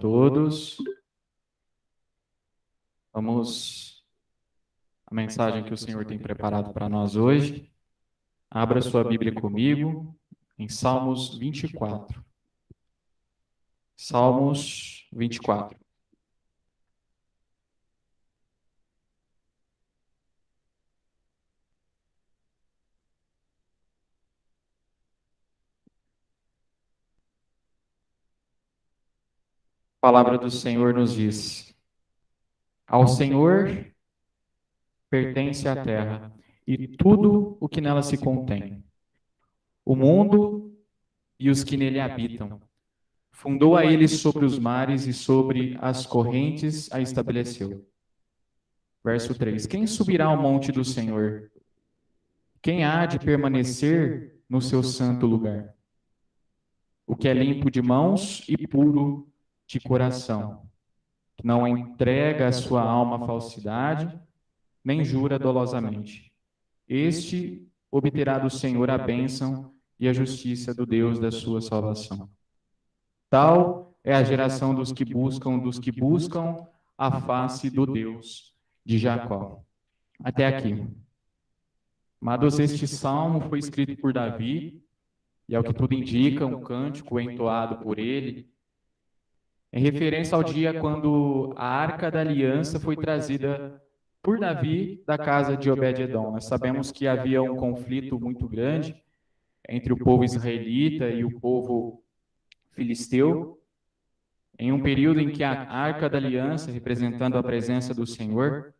todos. Vamos à mensagem que o Senhor tem preparado para nós hoje. Abra sua Bíblia comigo em Salmos 24. Salmos 24. A palavra do Senhor nos diz: Ao Senhor pertence a terra e tudo o que nela se contém, o mundo e os que nele habitam. Fundou a ele sobre os mares e sobre as correntes a estabeleceu. Verso 3: Quem subirá ao monte do Senhor? Quem há de permanecer no seu santo lugar? O que é limpo de mãos e puro de coração, que não entrega a sua alma à falsidade, nem jura dolosamente. Este obterá do Senhor a bênção e a justiça do Deus da sua salvação. Tal é a geração dos que buscam a face do Deus de Jacó. Até aqui. Amados, este salmo foi escrito por Davi, e ao que tudo indica, um cântico entoado por ele, em referência ao dia quando a Arca da Aliança foi trazida por Davi da casa de Obed-edom. Nós sabemos que havia um conflito muito grande entre o povo israelita e o povo filisteu, em um período em que a Arca da Aliança, representando a presença do Senhor,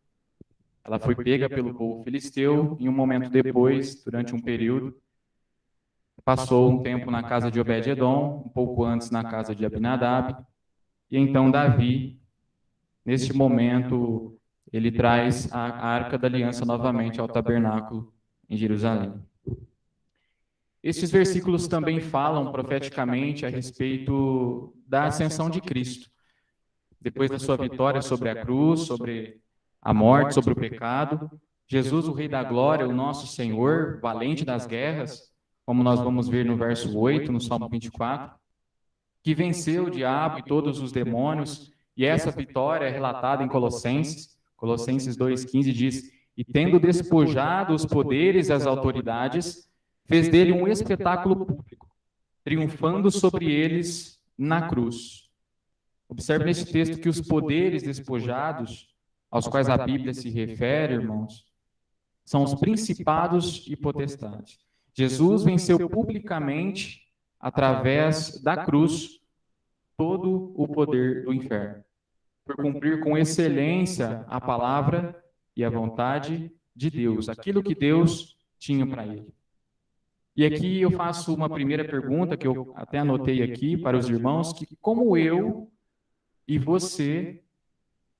ela foi pega pelo povo filisteu, e um momento depois, durante um período, passou um tempo na casa de Obed-edom, um pouco antes na casa de Abinadab, e então Davi, neste momento, ele traz a Arca da Aliança novamente ao tabernáculo em Jerusalém. Estes versículos também falam profeticamente a respeito da ascensão de Cristo. Depois da sua vitória sobre a cruz, sobre a morte, sobre o pecado, Jesus, o Rei da Glória, o nosso Senhor, valente das guerras, como nós vamos ver no verso 8, no Salmo 24, que venceu o diabo e todos os demônios, e essa vitória é relatada em Colossenses 2,15 diz: E tendo despojado os poderes e as autoridades, fez dele um espetáculo público, triunfando sobre eles na cruz. Observe nesse texto que os poderes despojados, aos quais a Bíblia se refere, irmãos, são os principados e potestades. Jesus venceu publicamente, através da cruz, todo o poder do inferno, por cumprir com excelência a palavra e a vontade de Deus, aquilo que Deus tinha para ele. E aqui eu faço uma primeira pergunta, que eu até anotei aqui para os irmãos, que como eu e você,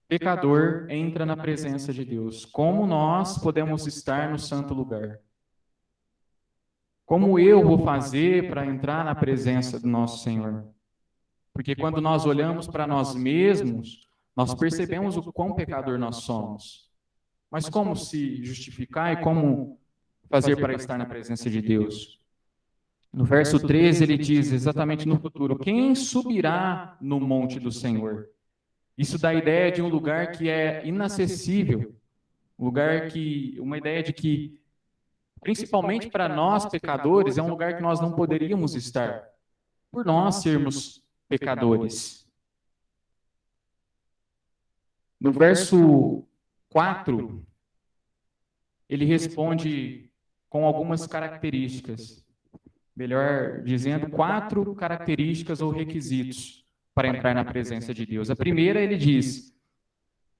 pecador, entra na presença de Deus? Como nós podemos estar no santo lugar? Como eu vou fazer para entrar na presença do nosso Senhor? Porque quando nós olhamos para nós mesmos, nós percebemos o quão pecador nós somos. Mas como se justificar e como fazer para estar na presença de Deus? No verso 13 ele diz exatamente no futuro: quem subirá no monte do Senhor? Isso dá a ideia de um lugar que é inacessível, uma ideia de que, principalmente para nós pecadores, é um lugar que nós não poderíamos estar, por nós sermos pecadores. No verso 4, ele responde com algumas características, melhor dizendo, 4 características ou requisitos para entrar na presença de Deus. A primeira, ele diz: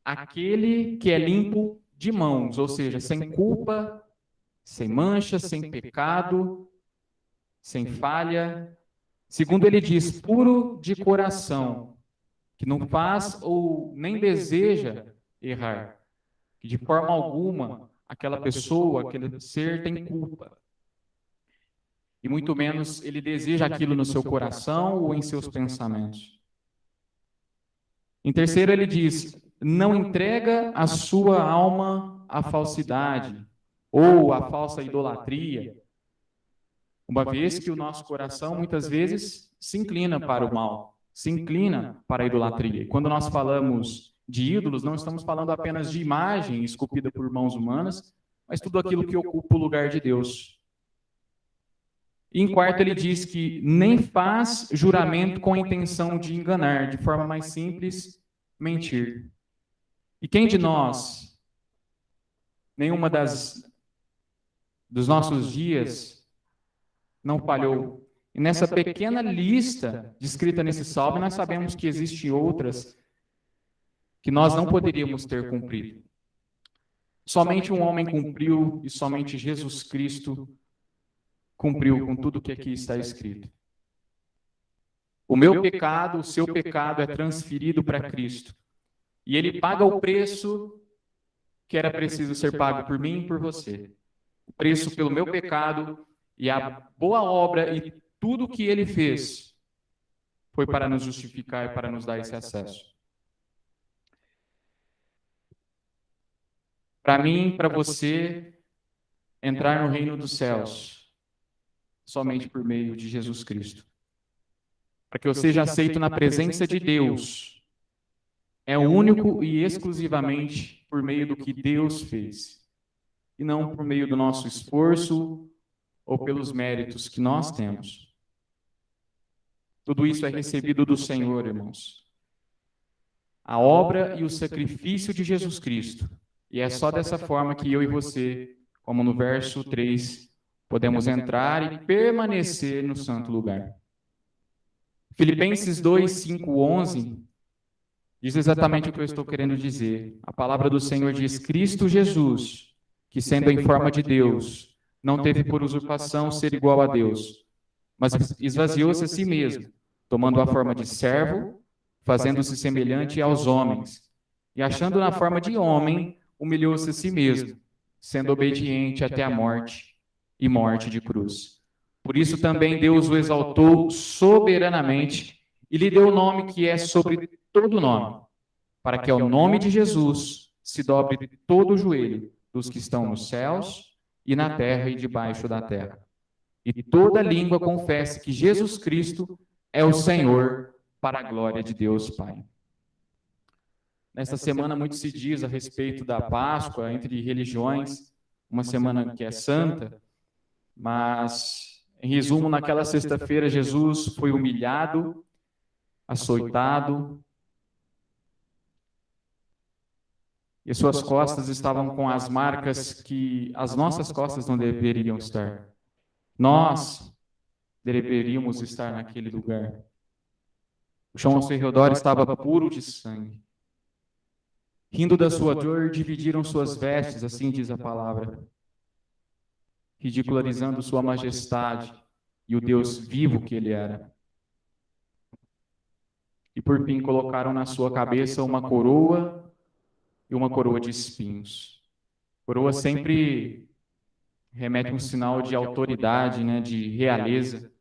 aquele que é limpo de mãos, ou seja, sem culpa, sem mancha, sem pecado, sem falha. Segundo, ele diz, puro de coração, que não faz ou nem deseja errar, que de forma alguma aquela pessoa, aquele ser tem culpa. E muito menos ele deseja aquilo no seu coração ou em seus pensamentos. Em terceiro, ele diz: não entrega a sua alma à falsidade ou à falsa idolatria, uma vez que o nosso coração muitas vezes se inclina para o mal. se inclina para a idolatria. E quando nós falamos de ídolos, não estamos falando apenas de imagem esculpida por mãos humanas, mas tudo aquilo que ocupa o lugar de Deus. E em quarto, ele diz que nem faz juramento com a intenção de enganar, de forma mais simples, mentir. E quem de nós, nenhuma dos nossos dias, não falhou? E nessa pequena lista descrita nesse salmo, nós sabemos que existem outras que nós não poderíamos ter cumprido. Somente um homem cumpriu e somente Jesus Cristo cumpriu com tudo o que aqui está escrito. O meu pecado, o seu pecado é transferido para Cristo. E ele paga o preço que era preciso ser pago por mim e por você. O preço pelo meu pecado e a boa obra e tudo o que ele fez foi para nos justificar e para nos dar esse acesso. Para mim, para você, entrar no reino dos céus, somente por meio de Jesus Cristo. Para que eu seja aceito na presença de Deus, é único e exclusivamente por meio do que Deus fez, e não por meio do nosso esforço ou pelos méritos que nós temos. Tudo isso é recebido do Senhor, irmãos. A obra e o sacrifício de Jesus Cristo. E é só dessa forma que eu e você, como no verso 3, podemos entrar e permanecer no santo lugar. Filipenses 2, 5, 11 diz exatamente o que eu estou querendo dizer. A palavra do Senhor diz: Cristo Jesus, que sendo em forma de Deus, não teve por usurpação ser igual a Deus, mas esvaziou-se a si mesmo, tomando a forma de servo, fazendo-se semelhante aos homens, e achando na forma de homem, humilhou-se a si mesmo, sendo obediente até a morte, e morte de cruz. Por isso também Deus o exaltou soberanamente e lhe deu o nome que é sobre todo nome, para que ao nome de Jesus se dobre todo o joelho dos que estão nos céus e na terra e debaixo da terra. E toda língua confesse que Jesus Cristo é o Senhor, para a glória de Deus Pai. Nesta semana muito se diz a respeito da Páscoa entre religiões, uma semana que é santa, mas, em resumo, naquela sexta-feira Jesus foi humilhado, açoitado, e suas costas estavam com as marcas que as nossas costas não deveriam estar. Nós deveríamos estar naquele lugar. O chão ao seu redor estava puro de sangue. Rindo da sua dor, dividiram suas vestes, assim diz a palavra, ridicularizando sua majestade e o Deus vivo que ele era. E por fim colocaram na sua cabeça uma coroa e uma coroa de espinhos. Coroa sempre remete a um sinal de autoridade, né, de realeza,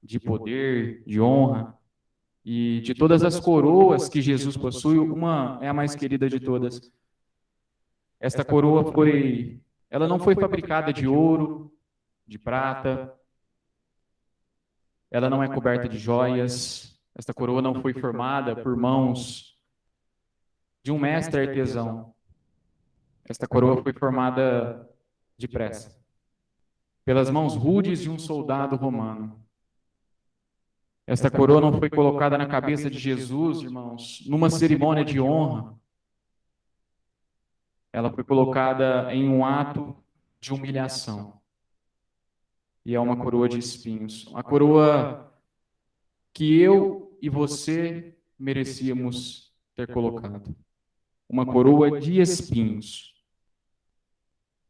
de poder, de honra. E de todas as coroas que Jesus possui, uma é a mais querida de todas. Esta coroa ela não foi fabricada de ouro, de prata, ela não é coberta de joias, esta coroa não foi formada por mãos de um mestre artesão. Esta coroa foi formada depressa, pelas mãos rudes de um soldado romano. Esta coroa não foi colocada na cabeça de Jesus, irmãos, numa cerimônia de honra. Ela foi colocada em um ato de humilhação. E é uma coroa de espinhos. Uma coroa que eu e você merecíamos ter colocado. Uma coroa de espinhos.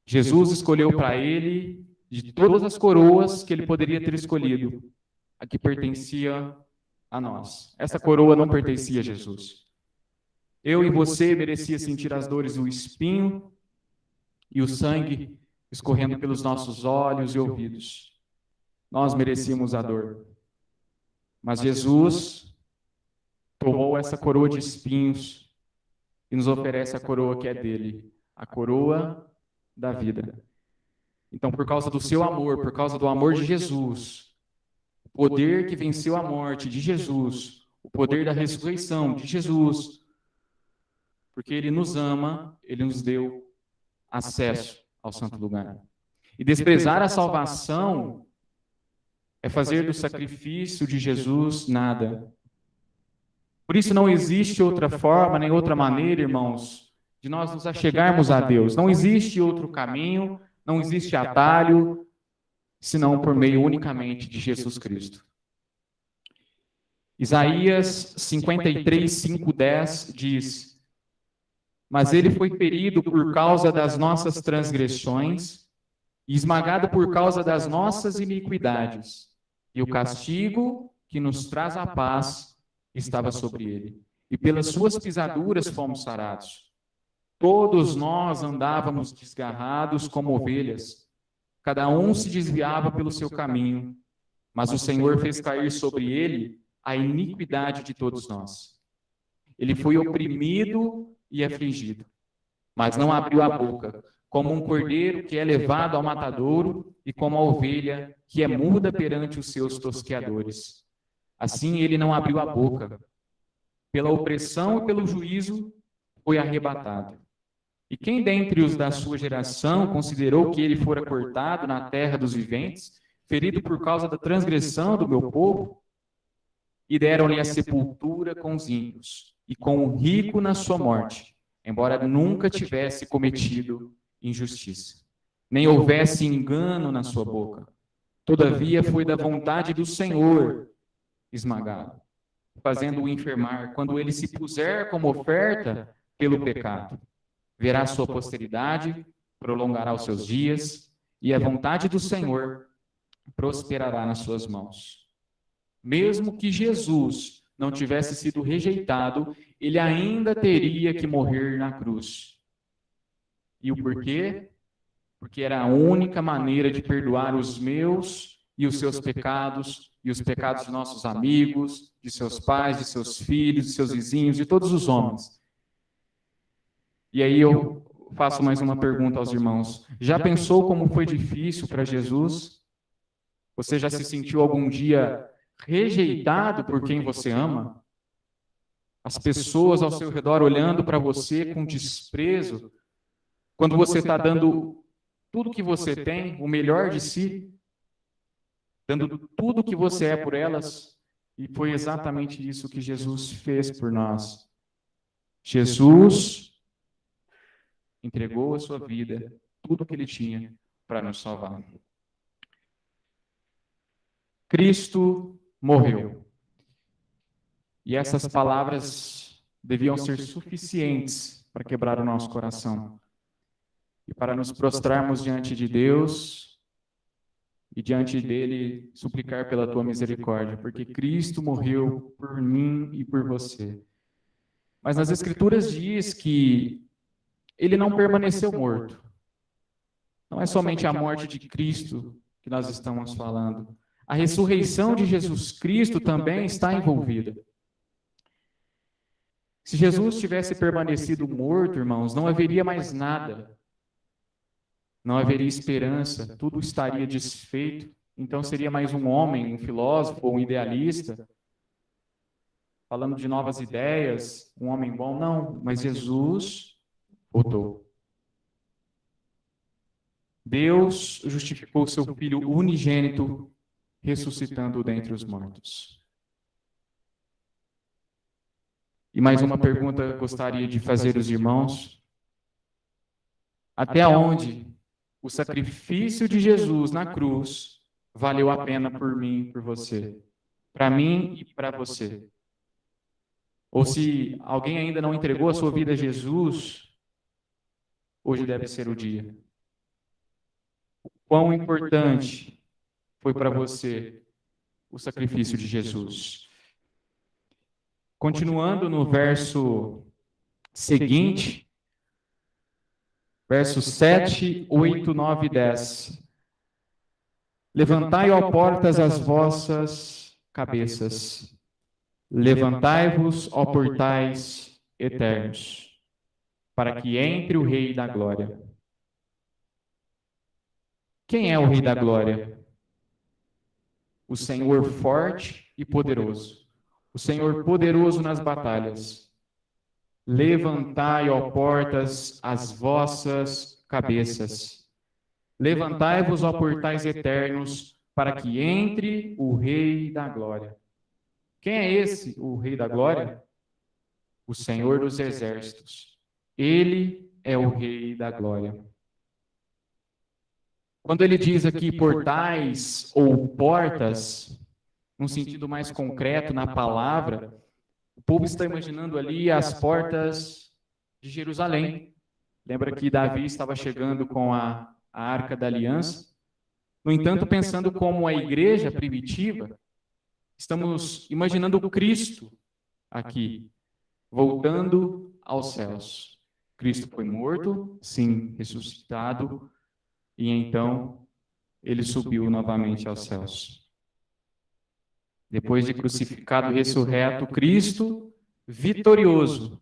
Jesus escolheu para ele, de todas as coroas que ele poderia ter escolhido, a que pertencia a nós. Essa coroa não pertencia a Jesus. Eu e você merecia sentir as dores do espinho e o sangue escorrendo pelos nossos olhos e ouvidos. Nós merecíamos a dor. Mas Jesus tomou essa coroa de espinhos e nos oferece a coroa que é dele, a coroa da vida. Então, por causa do seu amor, por causa do amor de Jesus, poder que venceu a morte de Jesus, o poder da ressurreição de Jesus, porque Ele nos ama, Ele nos deu acesso ao santo lugar. E desprezar a salvação é fazer do sacrifício de Jesus nada. Por isso não existe outra forma, nem outra maneira, irmãos, de nós nos achegarmos a Deus. Não existe outro caminho, não existe atalho, senão por meio unicamente de Jesus Cristo. Isaías 53, 5, 10 diz: mas ele foi ferido por causa das nossas transgressões e esmagado por causa das nossas iniquidades. E o castigo que nos traz a paz estava sobre ele. E pelas suas pisaduras fomos sarados. Todos nós andávamos desgarrados como ovelhas. Cada um se desviava pelo seu caminho. Mas o Senhor fez cair sobre ele a iniquidade de todos nós. Ele foi oprimido e afligido, mas não abriu a boca, como um cordeiro que é levado ao matadouro e como a ovelha que é muda perante os seus tosqueadores. Assim ele não abriu a boca. Pela opressão e pelo juízo foi arrebatado. E quem dentre os da sua geração considerou que ele fora cortado na terra dos viventes, ferido por causa da transgressão do meu povo? E deram-lhe a sepultura com os ímpios, e com o rico na sua morte, embora nunca tivesse cometido injustiça, nem houvesse engano na sua boca. Todavia foi da vontade do Senhor esmagado, fazendo-o enfermar, quando ele se puser como oferta pelo pecado. Verá a sua posteridade, prolongará os seus dias, e a vontade do Senhor prosperará nas suas mãos. Mesmo que Jesus não tivesse sido rejeitado, ele ainda teria que morrer na cruz. E o porquê? Porque era a única maneira de perdoar os meus e os seus pecados, e os pecados de nossos amigos, de seus pais, de seus filhos, de seus vizinhos, de todos os homens. E aí eu faço mais uma pergunta aos irmãos. Já pensou como foi difícil para Jesus? Você já se sentiu algum dia rejeitado por quem você ama? As pessoas ao seu redor olhando para você com desprezo, quando você está dando tudo que você tem, o melhor de si, dando tudo que você é por elas, e foi exatamente isso que Jesus fez por nós. Jesus entregou a sua vida, tudo que ele tinha para nos salvar. Cristo morreu. E essas palavras deviam ser suficientes para quebrar o nosso coração e para nos prostrarmos diante de Deus e diante dele suplicar pela tua misericórdia, porque Cristo morreu por mim e por você. Mas nas Escrituras diz que ele não permaneceu morto. Não é somente a morte de Cristo que nós estamos falando. A ressurreição de Jesus Cristo também está envolvida. Se Jesus tivesse permanecido morto, irmãos, não haveria mais nada. Não haveria esperança, tudo estaria desfeito. Então seria mais um homem, um filósofo, um idealista, falando de novas ideias, um homem bom. Não, mas Jesus voltou. Deus justificou seu Filho unigênito, ressuscitando-o dentre os mortos. E mais uma pergunta gostaria de fazer aos irmãos. Até onde o sacrifício de Jesus na cruz valeu a pena por mim e por você? Para mim e para você. Ou se alguém ainda não entregou a sua vida a Jesus, hoje deve ser o dia. Quão importante foi para você o sacrifício de Jesus? Continuando no verso seguinte, versos 7, 8, 9 e 10. Levantai, ó portas, as vossas cabeças. Levantai-vos, ó portais eternos, para que entre o Rei da Glória. Quem é o Rei da Glória? o Senhor forte e poderoso, o Senhor poderoso nas batalhas. Levantai, ó portas, as vossas cabeças. Levantai-vos, ó portais eternos, para que entre o Rei da Glória. Quem é esse, o Rei da Glória? O Senhor dos Exércitos. Ele é o Rei da Glória. Quando ele diz aqui portais ou portas, num sentido mais concreto na palavra, o povo está imaginando ali as portas de Jerusalém. Lembra que Davi estava chegando com a Arca da Aliança? No entanto, pensando como a igreja primitiva, estamos imaginando o Cristo aqui, voltando aos céus. Cristo foi morto, sim, ressuscitado, e então ele subiu novamente aos céus. Depois de crucificado e ressurreto, Cristo, vitorioso,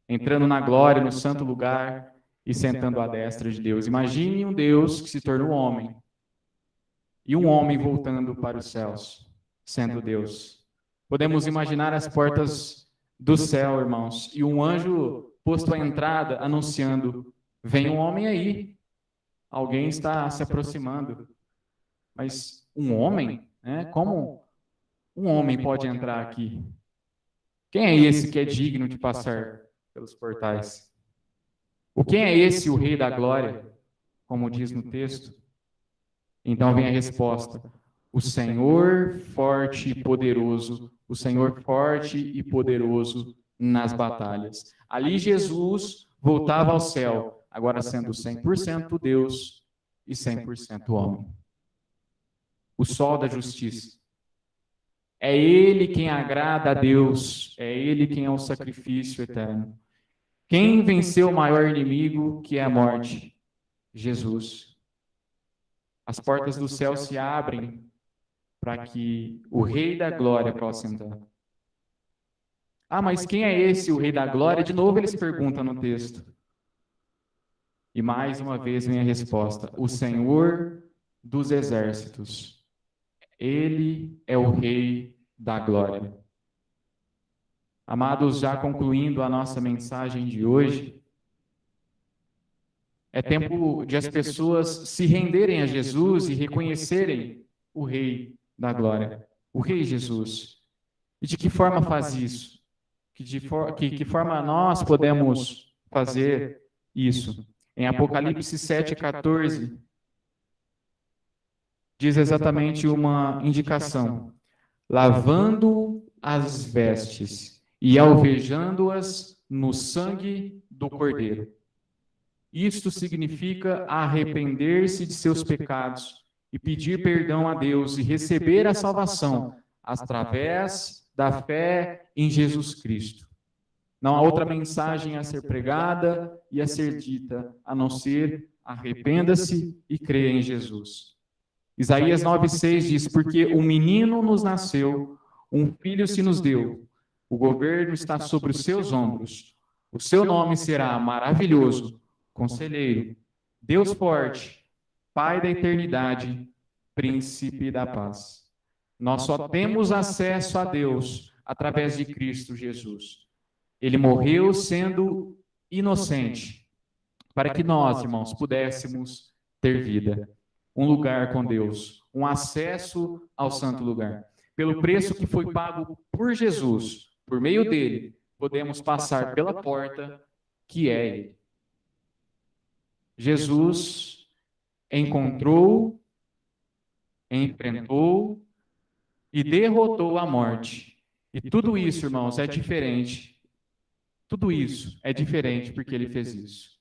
entrando na glória, no santo lugar e sentando à destra de Deus. Imagine um Deus que se tornou homem e um homem voltando para os céus, sendo Deus. Podemos imaginar as portas do céu, irmãos, e um anjo posto à entrada anunciando: vem um homem aí, alguém está se aproximando. Mas um homem, né? Como um homem pode entrar aqui? Quem é esse que é digno de passar pelos portais? O quem é esse, o Rei da Glória, como diz no texto? Então vem a resposta: o Senhor forte e poderoso, o Senhor forte e poderoso nas batalhas. Ali Jesus voltava ao céu, agora sendo 100% Deus e 100% homem. O sol da justiça. É ele quem agrada a Deus, é ele quem é o sacrifício eterno. Quem venceu o maior inimigo, que é a morte? Jesus. As portas do céu se abrem para que o Rei da Glória possa entrar. Ah, mas quem é esse, o Rei da Glória? De novo eles perguntam no texto. E mais uma vez vem a resposta: o Senhor dos Exércitos. Ele é o Rei da Glória. Amados, já concluindo a nossa mensagem de hoje, é tempo de as pessoas se renderem a Jesus e reconhecerem o Rei da Glória, o Rei Jesus. E de que forma faz isso? Que forma nós podemos fazer isso? Em Apocalipse 7,14, diz exatamente uma indicação: lavando as vestes e alvejando-as no sangue do Cordeiro. Isto significa arrepender-se de seus pecados e pedir perdão a Deus e receber a salvação através da fé em Jesus Cristo. Não há outra mensagem a ser pregada e a ser dita, a não ser: arrependa-se e creia em Jesus. Isaías 9,6 diz: porque um menino nos nasceu, um filho se nos deu, o governo está sobre os seus ombros, o seu nome será maravilhoso, Conselheiro, Deus forte, Pai da eternidade, Príncipe da paz. Nós só temos acesso a Deus através de Cristo Jesus. Ele morreu sendo inocente, para que nós, irmãos, pudéssemos ter vida, um lugar com Deus, um acesso ao santo lugar. Pelo preço que foi pago por Jesus, por meio dele, podemos passar pela porta que é ele. Jesus encontrou, enfrentou e derrotou a morte. E tudo isso, irmãos, é diferente. Tudo isso é diferente porque ele fez isso.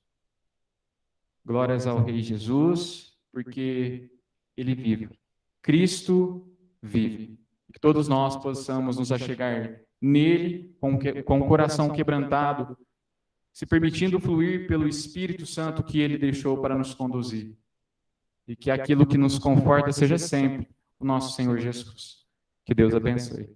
Glórias ao Rei Jesus, porque ele vive. Cristo vive. Que todos nós possamos nos achegar nele com o coração quebrantado, se permitindo fluir pelo Espírito Santo que ele deixou para nos conduzir. E que aquilo que nos conforta seja sempre o nosso Senhor Jesus. Que Deus abençoe.